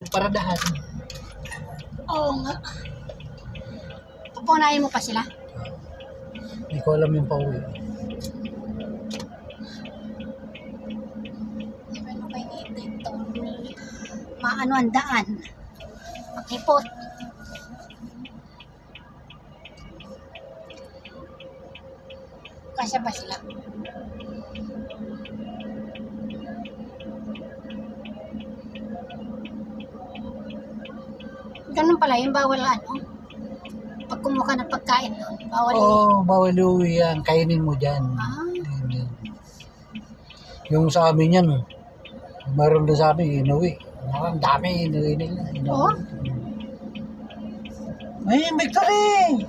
Paradahan. Oo nga. Pupunayin mo pa sila? Hindi ko alam yung pauwi. Ano kayo dito? Maano ang daan? Makipot. Kasya ba sila? Ganun pala, yung bawal ano? Pag kumuha ka ng pagkain doon, bawal Oo, bawal uwi yan. Kainin mo dyan. Ah, Yan. Yung sa amin yan, meron na sa amin, inuwi. Ang dami, inuwi nila. oo? Ay, Victory!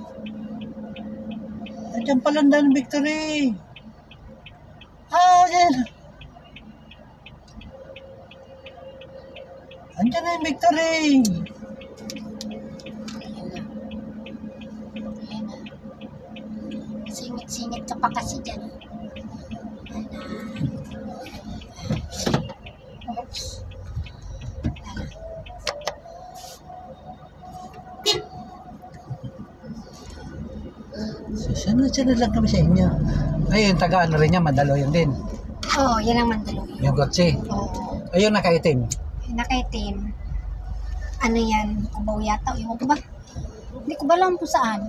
Andiyan pala ang Victory! Ah, yan! Andiyan na yung Victory! Singit-singit ka pa kasi dyan. Oops. Sana lang kami sa inyo. Ayun, taga ano rin niya, Mandaluyong din. Oo, yan ang Mandaluyong. Yung Gotsi. Oo. Ayun, nakaitim. Nakaitim. Ano yan? Kubaw yata. Ewan ko ba? Hindi ko ba alam kung saan.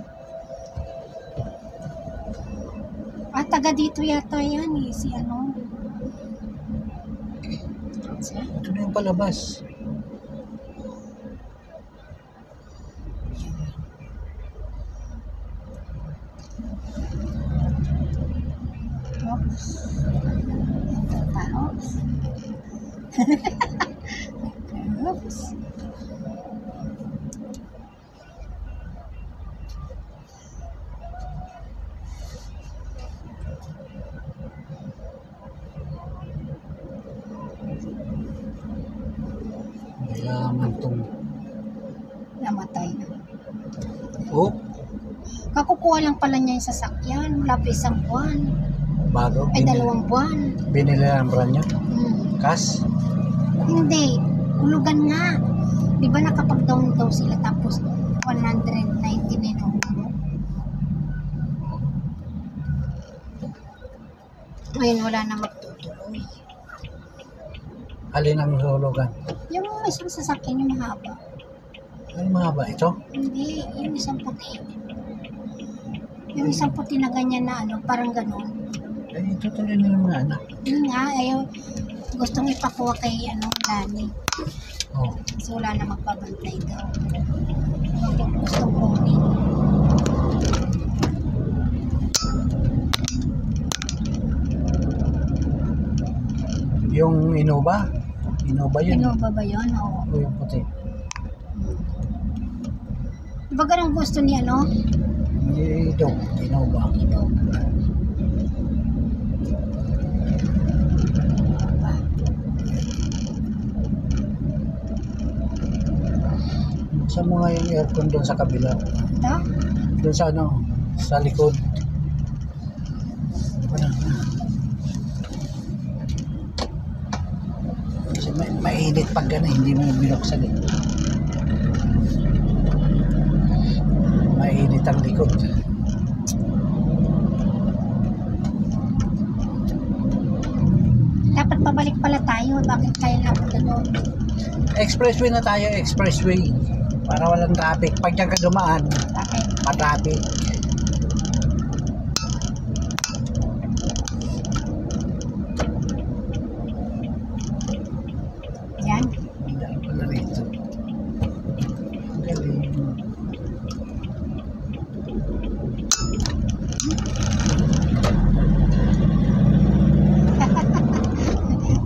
Taga dito yata yan eh. Si ano. Ito na yung palabas. Oops. Ito pa. Oops. Oops. Mayaman tong... Namatay na. Oh, Kakukuha lang pala niya yung sasakyan. Wala pa isang buwan. bago. Ay, 2 buwan. Binili ng brand niya. Cash. Hindi. Hulugan nga. Di ba nakapag-down daw sila tapos 199 ang ano? Ngayon wala na magtutuloy. Alin ang hulugan? Yung isang sasakyan yung mahaba. Ano mahaba ito? Hindi, yung isang puti. Yung isang puti na ganyan na ano, parang gano'n. Ay, tutuloy nila mga anak. Yun nga, ayaw. Gustong ipakuha kay ano, Lani. Oh. Kasi wala na magpabantay daw. Gustong kunin. Yung Innova? Innova yun. Innova ba yun? Oo. O yung puti. Diba ganun gusto ni ano? Ito, Innova. Ito. Saan mo nga yung aircon doon sa kabila? Ito? Doon sa ano? Sa likod. Kasi mainit pag gano'n, hindi mo binuksan eh. Mainit ang likod. Dapat pabalik pala tayo. Bakit tayo napunta doon? Expressway na tayo, expressway. Para walang traffic. Pag diyan ka dumaan, Bakit? ma-traffic. Yan. Hindi pala rito. Galing.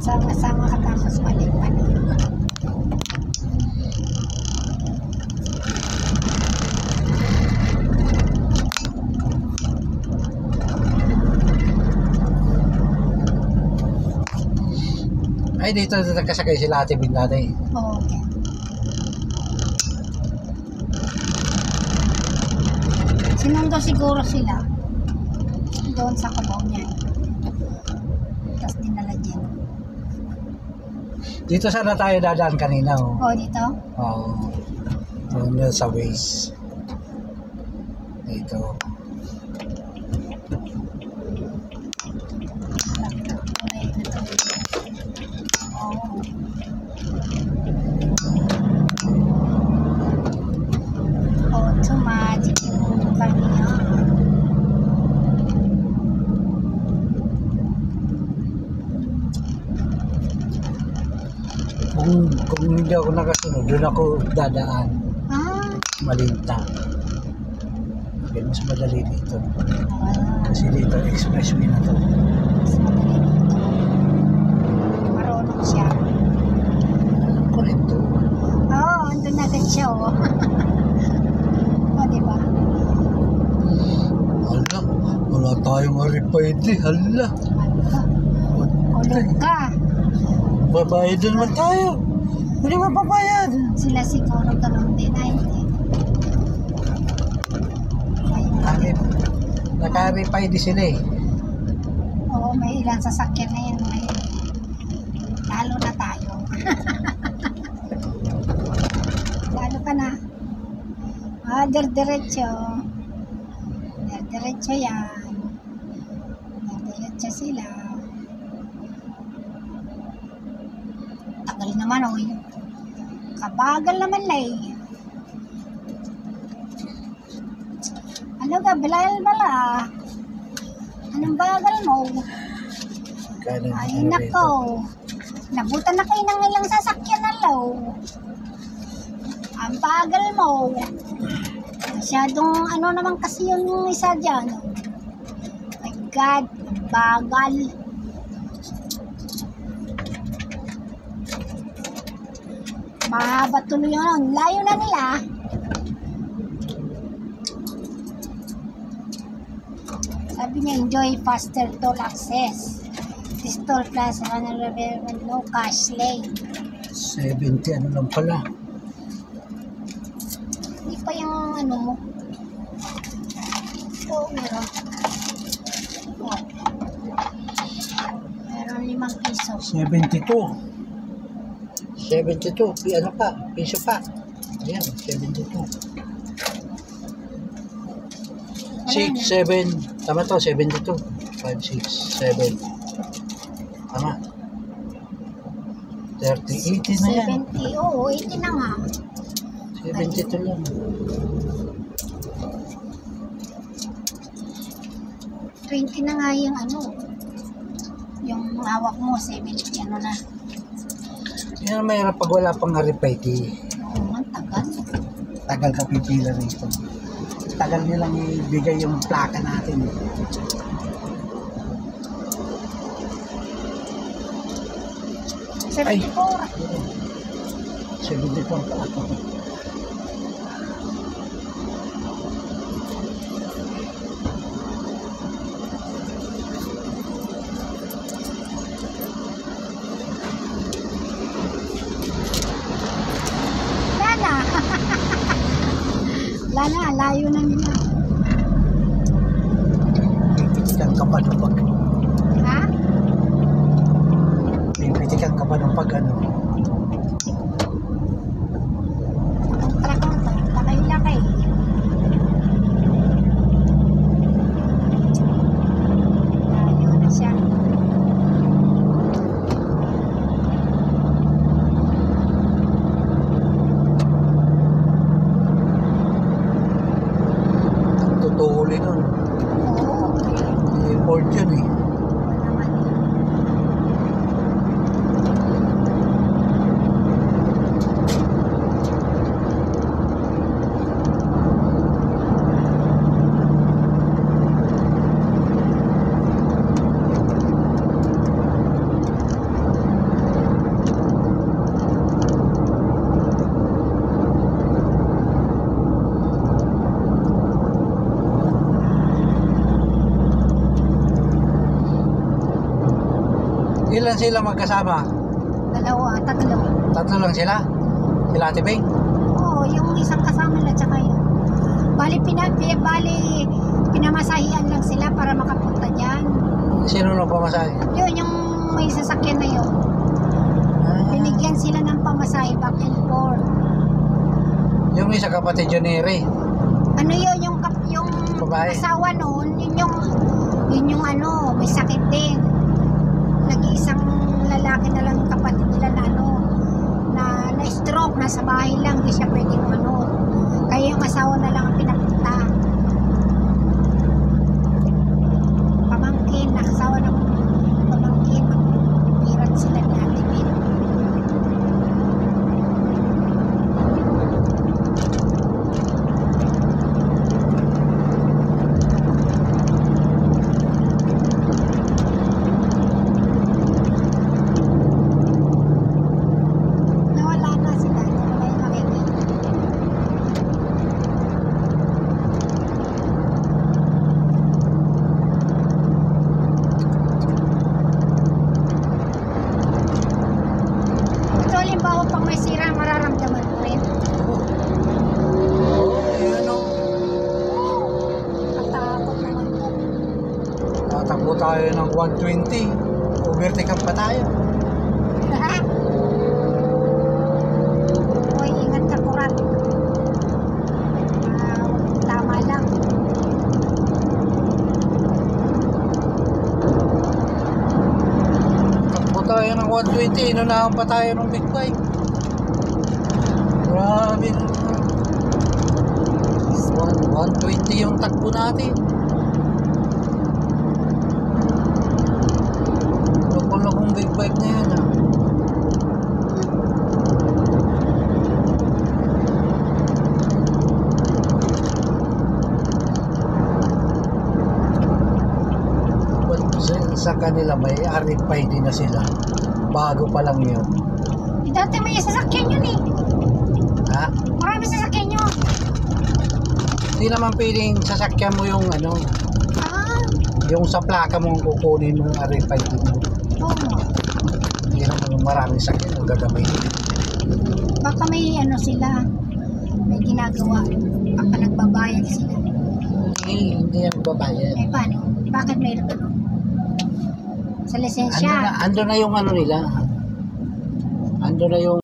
Sama-sama ka tapos balik pa. Ay, dito nagkasakay sila Ate Bin dati. Oo, okay. Sinundo siguro sila doon sa Cubao niya. Tapos dinala dyan. Dito sana tayo dadaan kanina. Oh. O, dito? Oo. Doon sa Waze. Dito. Automatic yung kanya. Kung hindi ako nakasunod, doon ako dadaan. Ah, Malinta. Okay, mas madali dito. ah, Kasi dito, expressway na to. mas madali dito. Marunong siya. Alam ko rin to. Oo, andun na agad siya, oh. O, diba? Hala, wala tayong maripayde. Hala. Kulog ka. Babayad din naman tayo. Hindi mapabayad. Sila siguro ganun din, ay hindi. Naka-repay din sila eh. Oo, may ilang sasakyan na yan. May, lalo na tayo. Lalo ka na. Ah, diretso. Diretso yan. Diretso sila. Tagal naman, oy. Kabagal naman, lay. Ano ka, bilal bala? Anong bagal mo? Ay, nako. Nabutan na kayo ng ilang sasakyan na low. Ang bagal mo. Masyadong ano naman kasi yung isa dyan. My God, ang bagal. Mahaba tuloy yun. Layo na nila. Sabi niya, enjoy faster toll access. This toll plaza, no cash lane. 70 ano lang pala. Hindi pa yung ano mo. Oo, meron. Oh. Meron 5 piso. 72. 72. Ano pa? Piso pa. Ayan, 72. 6, 7. Tama to, 72. 5, 6, 7. Tama. 30, 80 na yan. 70. Oo, 80 na nga. 72 lang. 20 na nga yung ano. Yung hawak mo, 70 ano na. Yan ang mahirap pag wala pang repay. Oo, ang tagal. Tagal ka pipila rito. Tagal nilang ibigay yung plaka natin. Ay. 74. 74 pa ako. Lana. Lana, layo na nila. Pipitikan ka pa ng pag... Ha? Pipitikan ka pa ng pag ano. Truck mo to. Lakay-lakay. Layo na siya. Ang tutuhuli nun. Oo, okay. Import yun eh. Naman yun. Ilan sila magkasama? Dalawa, tatlo. Tatlo lang sila? Sila Ate Beng? Oo, yung isang kasama nila tsaka yun. Bali, pinamasahian lang sila para makapunta dyan. Sino nang pamasahe? Yun, yung may sasakyan na yun. Binigyan sila ng pamasahe back and forth. Yung isa kapatid yun ni Ray. Ano yun, yung Babae. asawa noon, yun yung ano, may sakit din. Nag-iisang lalaki na lang kapatid nila na ano, na stroke, nasa bahay lang, di siya pwedeng ano. Kaya yung asawa na lang ang pinapunta. Pamangkin, nakasawa ng pamangkin, mag-irat sila ni Ate Bin. Nawala na sila, wala yung nakikita. So, halimbawa pang may sira, mararamdaman mo rin. Oo, yun o. Katakot naman po. Tatakbo tayo ng 120. Overtake pa tayo. Uy, ingat ka, Kurat. Tama lang. Takbo tayo ng 120. Inunahan pa tayo ng big bike. Grabe naman. 120 yung takbo natin. Loko-lokong big bike na yan ah. But sa kanila may RFID na sila. Bago pa lang yun. Dati may sasakyan yun eh. Ha? Marami sasakyan yun. Hindi naman pwedeng sasakyan mo yung ano, Ah, yung sa plaka mo kukunin mo yung RFID mo. oo. Hindi naman maraming sakyan ang gagamitin. Baka may ano sila, may ginagawa. Baka nagbabayad sila. Hindi yan babayad. Eh paano? Bakit mayroon ano? Sa lisensya. Ando na yung ano nila. Ando na yung